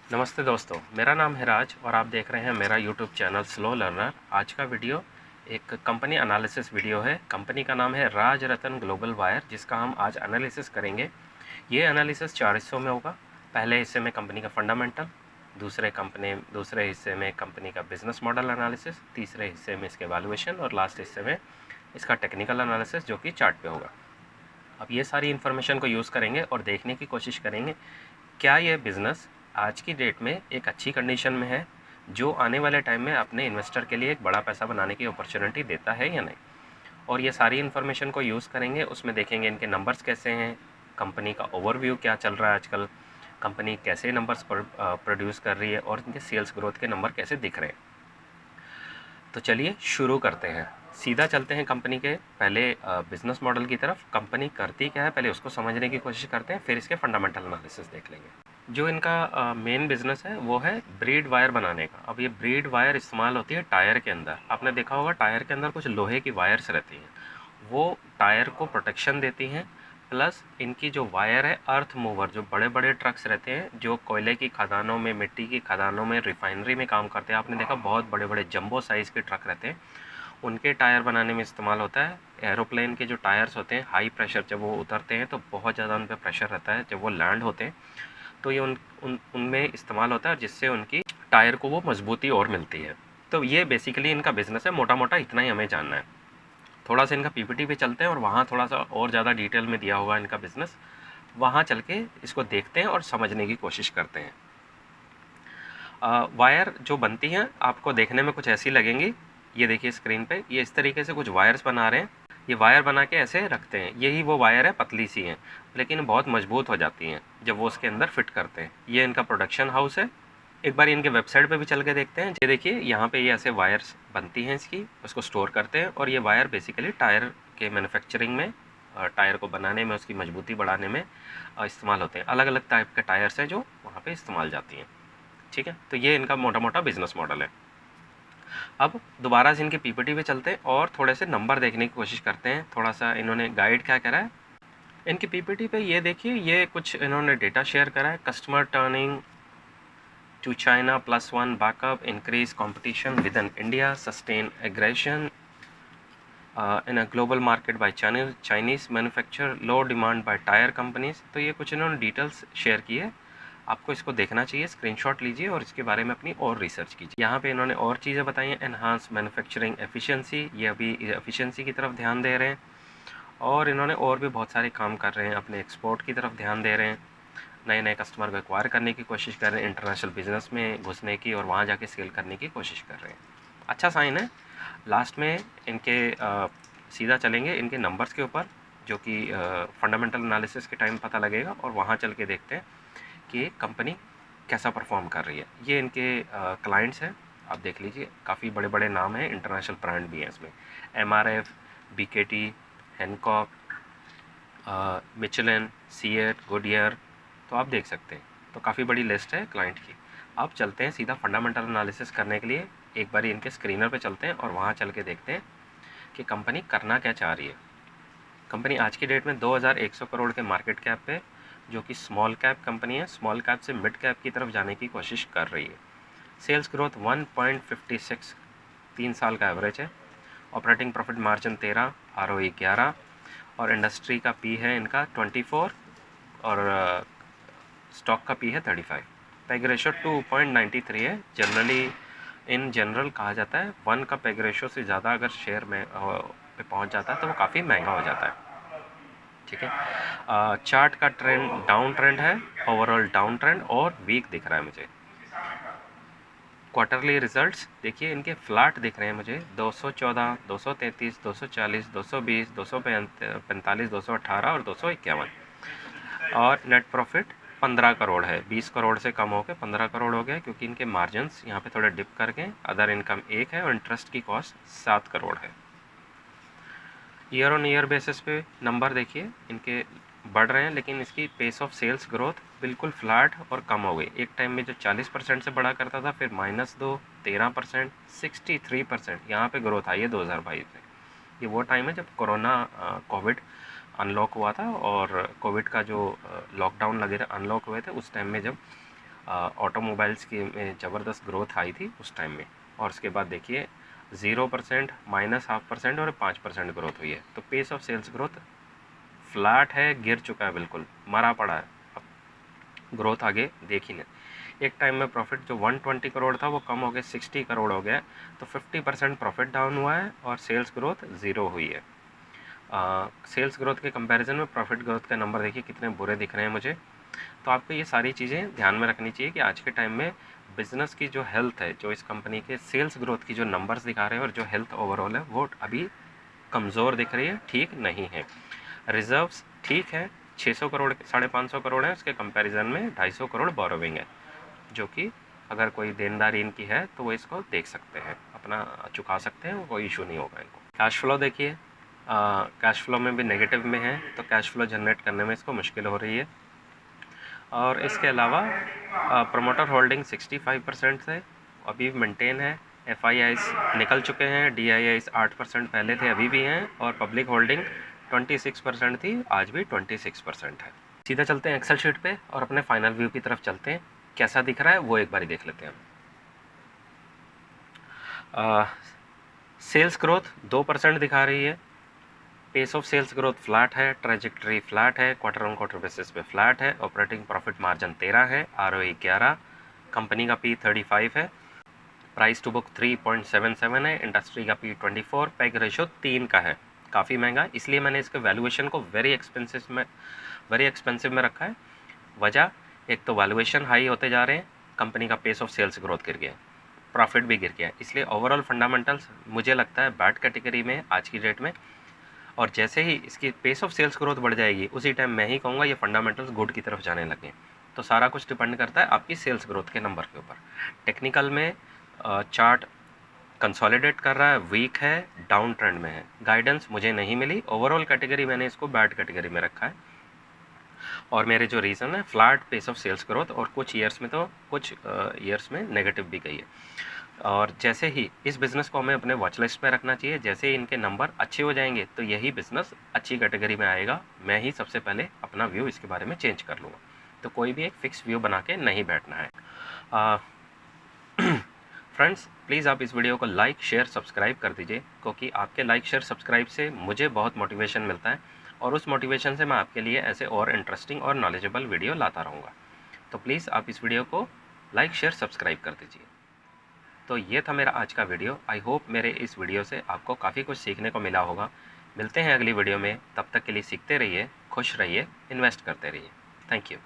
नमस्ते दोस्तों, मेरा नाम है राज और आप देख रहे हैं मेरा यूट्यूब चैनल स्लो लर्नर। आज का वीडियो एक कंपनी एनालिसिस वीडियो है। कंपनी का नाम है राज रतन ग्लोबल वायर, जिसका हम आज एनालिसिस करेंगे। ये एनालिसिस 4 हिस्सों में होगा। पहले हिस्से में कंपनी का फंडामेंटल, दूसरे हिस्से में कंपनी का बिजनेस मॉडल एनालिसिस, तीसरे हिस्से में इसके वैल्यूएशन और लास्ट हिस्से में इसका टेक्निकल एनालिसिस जो कि चार्ट पे होगा। अब ये सारी इन्फॉर्मेशन को यूज़ करेंगे और देखने की कोशिश करेंगे क्या ये बिज़नेस आज की डेट में एक अच्छी कंडीशन में है, जो आने वाले टाइम में अपने इन्वेस्टर के लिए एक बड़ा पैसा बनाने की अपॉर्चुनिटी देता है या नहीं। और ये सारी इन्फॉर्मेशन को यूज़ करेंगे, उसमें देखेंगे इनके नंबर्स कैसे हैं, कंपनी का ओवरव्यू क्या चल रहा है आजकल, कंपनी कैसे नंबर्स प्रोड्यूस कर रही है और इनके सेल्स ग्रोथ के नंबर कैसे दिख रहे हैं। तो चलिए शुरू करते हैं। सीधा चलते हैं कंपनी के पहले बिजनेस मॉडल की तरफ। कंपनी करती क्या है पहले उसको समझने की कोशिश करते हैं, फिर इसके फंडामेंटल एनालिसिस देख लेंगे। जो इनका मेन बिजनेस है वो है ब्रीड वायर बनाने का। अब ये ब्रीड वायर इस्तेमाल होती है टायर के अंदर। आपने देखा होगा टायर के अंदर कुछ लोहे की वायर्स रहती हैं, वो टायर को प्रोटेक्शन देती हैं। प्लस इनकी जो वायर है, अर्थ मूवर, जो बड़े बड़े ट्रक्स रहते हैं जो कोयले की खदानों में, मिट्टी की खदानों में, रिफाइनरी में काम करते हैं, आपने देखा बहुत बड़े बड़े जंबो साइज़ के ट्रक रहते हैं, उनके टायर बनाने में इस्तेमाल होता है। एरोप्लेन के जो टायर्स होते हैं, हाई प्रेशर, जब वो उतरते हैं तो बहुत ज़्यादा उन पर प्रेशर रहता है, जब वो लैंड होते हैं तो ये उनमें इस्तेमाल होता है, जिससे उनकी टायर को वो मजबूती और मिलती है। तो ये बेसिकली इनका बिजनेस है, मोटा मोटा इतना ही हमें जानना है। थोड़ा सा इनका पीपीटी पे चलते हैं और वहाँ थोड़ा सा और ज़्यादा डिटेल में दिया होगा इनका बिजनेस, वहाँ चल के इसको देखते हैं और समझने की कोशिश करते हैं। वायर जो बनती हैं आपको देखने में कुछ ऐसी लगेंगी। ये देखिए स्क्रीन पे, ये इस तरीके से कुछ वायर्स बना रहे हैं। ये वायर बना के ऐसे रखते हैं, यही वो वायर है, पतली सी हैं लेकिन बहुत मजबूत हो जाती हैं जब वो उसके अंदर फिट करते हैं। ये इनका प्रोडक्शन हाउस है। एक बार इनके वेबसाइट पे भी चल के देखते हैं। ये देखिए यहाँ पे ये ऐसे वायर्स बनती हैं, इसकी उसको स्टोर करते हैं और ये वायर बेसिकली टायर के मैन्युफैक्चरिंग में, टायर को बनाने में, उसकी मजबूती बढ़ाने में इस्तेमाल होते हैं। अलग अलग टाइप के टायर्स हैं जो वहाँ पे इस्तेमाल जाती हैं। ठीक है, तो ये इनका मोटा मोटा बिजनेस मॉडल है। अब दोबारा से इनके पीपीटी पे चलते हैं और थोड़े से नंबर देखने की कोशिश करते हैं। थोड़ा सा इन्होंने गाइड क्या करा है इनकी पीपीटी पे, ये देखिए, ये कुछ इन्होंने डेटा शेयर करा है। Customer turning to China +1 backup, increase competition within India, sustain aggression in a global market by Chinese manufacture, low demand by tyre companies. तो ये कुछ इन्होंने डिटेल्स शेयर की है, आपको इसको देखना चाहिए, स्क्रीनशॉट लीजिए और इसके बारे में अपनी और रिसर्च कीजिए। यहाँ पे इन्होंने और चीज़ें बताई हैं, एनहांस मैन्युफैक्चरिंग एफिशिएंसी, ये अभी एफिशिएंसी की तरफ ध्यान दे रहे हैं। और इन्होंने और भी बहुत सारे काम कर रहे हैं, अपने एक्सपोर्ट की तरफ ध्यान दे रहे हैं, नए नए कस्टमर को एक्वायर करने की कोशिश कर रहे हैं, इंटरनेशनल बिजनेस में घुसने की और वहाँ जाके सेल करने की कोशिश कर रहे हैं। अच्छा साइन है। लास्ट में इनके सीधा चलेंगे इनके नंबर्स के ऊपर, जो कि फंडामेंटल एनालिसिस के टाइम पता लगेगा, और वहाँ चल के देखते हैं कि कंपनी कैसा परफॉर्म कर रही है। ये इनके क्लाइंट्स हैं, आप देख लीजिए, काफ़ी बड़े बड़े नाम हैं, इंटरनेशनल ब्रांड भी हैं इसमें, MRF, BKT, Hankook, Michelin, CEAT, Goodyear. तो आप देख सकते हैं, तो काफ़ी बड़ी लिस्ट है क्लाइंट की। अब चलते हैं सीधा फंडामेंटल एनालिसिस करने के लिए, एक बार इनके स्क्रीनर पे चलते हैं और वहाँ चल के देखते हैं कि कंपनी करना क्या चाह रही है। कंपनी आज की डेट में 2100 करोड़ के मार्केट कैप पे, जो कि स्मॉल कैप कंपनी है, स्मॉल कैप से मिड कैप की तरफ जाने की कोशिश कर रही है। सेल्स ग्रोथ 1.56, 3 साल का एवरेज है। ऑपरेटिंग प्रॉफिट मार्जिन 13, ROE 11, और इंडस्ट्री का पी है इनका 24 और स्टॉक का पी है 35। पेग रेशो 2.93 है। इन जनरल कहा जाता है 1 का पेग रेशो से ज़्यादा अगर शेयर में पे पहुंच जाता है तो वो काफ़ी महंगा हो जाता है। ठीक है, चार्ट का ट्रेंड डाउन ट्रेंड है, ओवरऑल डाउन ट्रेंड और वीक दिख रहा है मुझे। क्वार्टरली रिजल्ट्स देखिए इनके फ्लैट दिख रहे हैं मुझे, 214, 233, 240, 220, 245, 218 और 251। और नेट प्रॉफिट 15 करोड़ है, 20 करोड़ से कम हो के 15 करोड़ हो गया, क्योंकि इनके मार्जिन्स यहाँ पे थोड़े डिप करके, अदर इनकम 1 है और इंटरेस्ट की कॉस्ट 7 करोड़ है। ईयर ऑन ईयर बेसिस पे नंबर देखिए इनके बढ़ रहे हैं, लेकिन इसकी पेस ऑफ सेल्स ग्रोथ बिल्कुल फ्लैट और कम हो गई। एक टाइम में जो 40% से बढ़ा करता था, फिर -2, 13%, 63% यहाँ पे ग्रोथ आई है 2022 में। ये वो टाइम है जब कोरोना कोविड अनलॉक हुआ था, और कोविड का जो लॉकडाउन लगे थे, अनलॉक हुए थे, उस टाइम में जब ऑटोमोबाइल्स की में ज़बरदस्त ग्रोथ आई थी उस टाइम में, और उसके बाद देखिए 0%, -0.5% और 5% ग्रोथ हुई है। तो pace of sales growth flat है, गिर चुका है, बिल्कुल मरा पड़ा है, अब ग्रोथ आगे देख ही नहीं। एक टाइम में प्रॉफिट जो 120 करोड़ था वो कम हो गया 60 करोड़ हो गया, तो 50% प्रॉफिट डाउन हुआ है और सेल्स ग्रोथ ज़ीरो हुई है। सेल्स ग्रोथ के कंपैरिजन में प्रॉफिट ग्रोथ के नंबर देखिए कितने बुरे दिख रहे हैं मुझे। तो आपको ये सारी चीज़ें ध्यान में रखनी चाहिए कि आज के टाइम में बिज़नेस की जो हेल्थ है, जो इस कंपनी के सेल्स ग्रोथ की जो नंबर्स दिखा रहे हैं और जो हेल्थ ओवरऑल है वो अभी कमज़ोर दिख रही है, ठीक नहीं है। रिजर्व्स ठीक है, 600 करोड़ 550 करोड़ है, उसके कंपैरिजन में 250 करोड़ बोरोविंग है, जो कि अगर कोई देनदारी इनकी है तो वो इसको देख सकते हैं, अपना चुका सकते हैं, कोई इशू नहीं होगा इनको। कैश फ्लो देखिए, कैश फ्लो में भी नेगेटिव में है, तो कैश फ्लो जनरेट करने में इसको मुश्किल हो रही है। और इसके अलावा प्रमोटर होल्डिंग 65% से अभी मेंटेन है, FIIs निकल चुके हैं, DIIs 8% पहले थे अभी भी हैं, और पब्लिक होल्डिंग 26% थी, आज भी 26% है। सीधा चलते हैं एक्सेल शीट पे और अपने फाइनल व्यू की तरफ चलते हैं, कैसा दिख रहा है वो एक बार देख लेते हैं। सेल्स ग्रोथ 2% दिखा रही है, pace of sales growth flat है, ट्रेजेक्टरी फ्लैट है, क्वार्टर ऑन क्वार्टर बेसिस पे फ्लैट है, ऑपरेटिंग प्रॉफिट मार्जिन 13 है, ROE 11, कंपनी का P 35 है, प्राइस टू बुक 3.77 है, इंडस्ट्री का P 24, पैग रेशो 3 का है, काफ़ी महंगा, इसलिए मैंने इसके वैल्यूएशन को वेरी एक्सपेंसिव में रखा है। वजह, एक तो वैल्यूएशन हाई होते जा रहे हैं, कंपनी का पेस ऑफ सेल्स ग्रोथ गिर गया, प्रॉफिट भी गिर गया, इसलिए ओवरऑल फंडामेंटल्स मुझे लगता है बैड कैटेगरी में आज की डेट में। और जैसे ही इसकी पेस ऑफ सेल्स ग्रोथ बढ़ जाएगी उसी टाइम मैं ही कहूँगा ये फंडामेंटल्स गुड की तरफ जाने लगे। तो सारा कुछ डिपेंड करता है आपकी सेल्स ग्रोथ के नंबर के ऊपर। टेक्निकल में चार्ट कंसोलिडेट कर रहा है, वीक है, डाउन ट्रेंड में है, गाइडेंस मुझे नहीं मिली, ओवरऑल कैटेगरी मैंने इसको बैड कैटेगरी में रखा है। और मेरे जो रीज़न है flat pace of sales growth, और कुछ ईयर्स में नेगेटिव भी गई है। और जैसे ही इस बिज़नेस को हमें अपने वॉच लिस्ट में रखना चाहिए, जैसे ही इनके नंबर अच्छे हो जाएंगे तो यही बिज़नेस अच्छी कैटेगरी में आएगा, मैं ही सबसे पहले अपना व्यू इसके बारे में चेंज कर लूँगा। तो कोई भी एक फिक्स व्यू बना के नहीं बैठना है। फ्रेंड्स, प्लीज़ आप इस वीडियो को लाइक शेयर सब्सक्राइब कर दीजिए, क्योंकि आपके लाइक शेयर सब्सक्राइब से मुझे बहुत मोटिवेशन मिलता है, और उस मोटिवेशन से मैं आपके लिए ऐसे और इंटरेस्टिंग और नॉलेजेबल वीडियो लाता रहूँगा। तो प्लीज़ आप इस वीडियो को लाइक शेयर सब्सक्राइब कर दीजिए। तो ये था मेरा आज का वीडियो। आई होप मेरे इस वीडियो से आपको काफ़ी कुछ सीखने को मिला होगा। मिलते हैं अगली वीडियो में, तब तक के लिए सीखते रहिए, खुश रहिए, इन्वेस्ट करते रहिए। Thank you.